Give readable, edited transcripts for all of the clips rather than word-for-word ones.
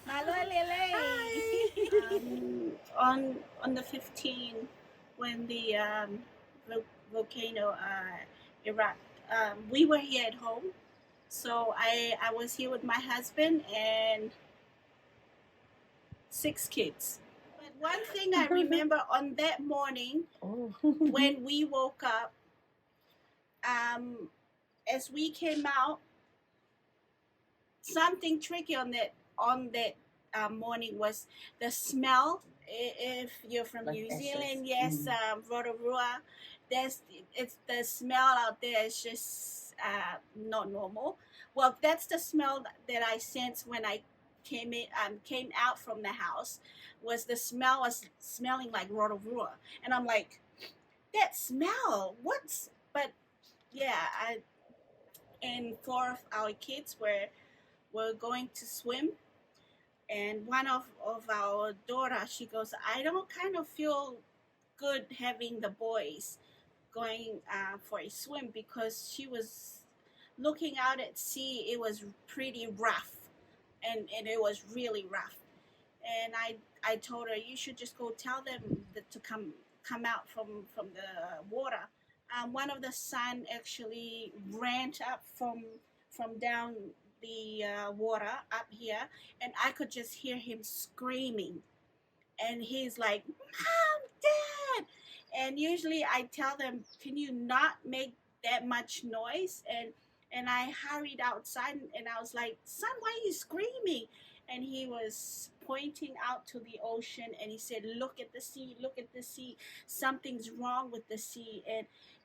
Malo Lele. On the 15th, when the volcano erupt, we were here at home. So I was here with my husband and 6 kids. But one thing I remember on that morning Oh. when we woke up, as we came out, something tricky on that morning was the smell. If you're from Like New ashes. Zealand, yes, Rotorua, there's it's the smell out there is just not normal. Well, that's the smell that I sensed when I came out from the house. Was the smell was smelling like Rotorua, and I'm like, that smell. What's but yeah, I and 4 of our kids were going to swim, and one of our daughter, she goes, I don't kind of feel good having the boys going for a swim, because she was looking out at sea. It was pretty rough, and it was really rough. And I told her, you should just go tell them that to come out from the water. One of the son actually ran up from down the water up here, and I could just hear him screaming. And he's like, "Mom, Dad!" And usually I tell them, "Can you not make that much noise?" And I hurried outside, and I was like, "Son, why are you screaming?" And he was pointing out to the ocean, and he said, "Look at the sea, look at the sea. Something's wrong with the sea."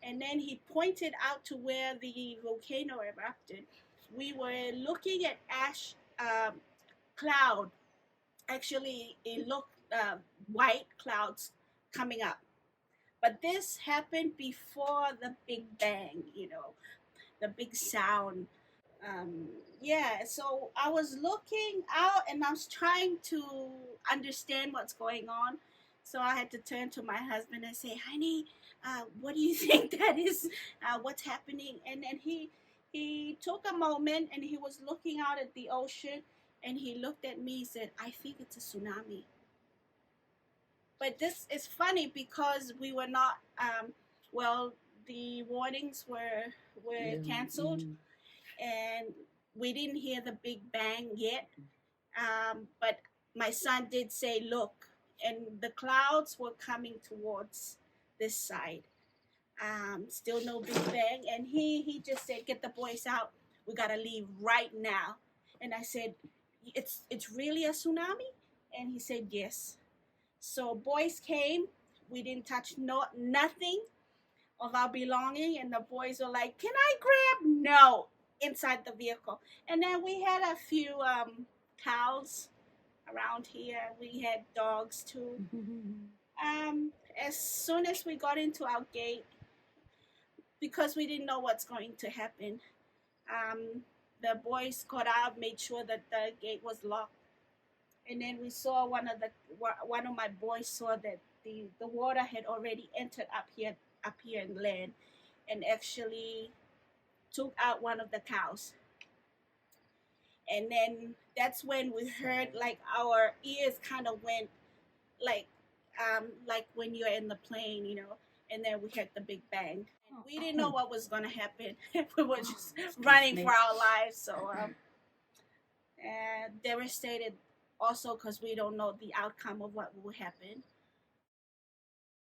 And then he pointed out to where the volcano erupted. We were looking at ash cloud. Actually, it looked white clouds coming up. But this happened before the Big Bang, the big sound. Um, yeah, so I was looking out and I was trying to understand what's going on. So I had to turn to my husband and say, "Honey, what do you think that is? What's happening?" And then he took a moment and he was looking out at the ocean, and he looked at me and said, "I think it's a tsunami." But this is funny because we were not, well, the warnings were canceled, and we didn't hear the big bang yet. But my son did say, "Look," and the clouds were coming towards this side. Still no big bang, and he just said, "Get the boys out. We gotta leave right now." And I said, "It's really a tsunami?" And he said, "Yes." So boys came. We didn't touch nothing of our belonging, and the boys were like, "Can I grab?" No, inside the vehicle. And then we had a few cows around here. We had dogs too. As soon as we got into our gate, because we didn't know what's going to happen, the boys got out, made sure that the gate was locked, and then we saw one of my boys saw that the water had already entered up here in land, and actually took out one of the cows. And then that's when we heard, like, our ears kind of went, like like when you're in the plane, and then we heard the big bang. We didn't know what was going to happen. We were just running for our lives. So devastated also, because we don't know the outcome of what will happen.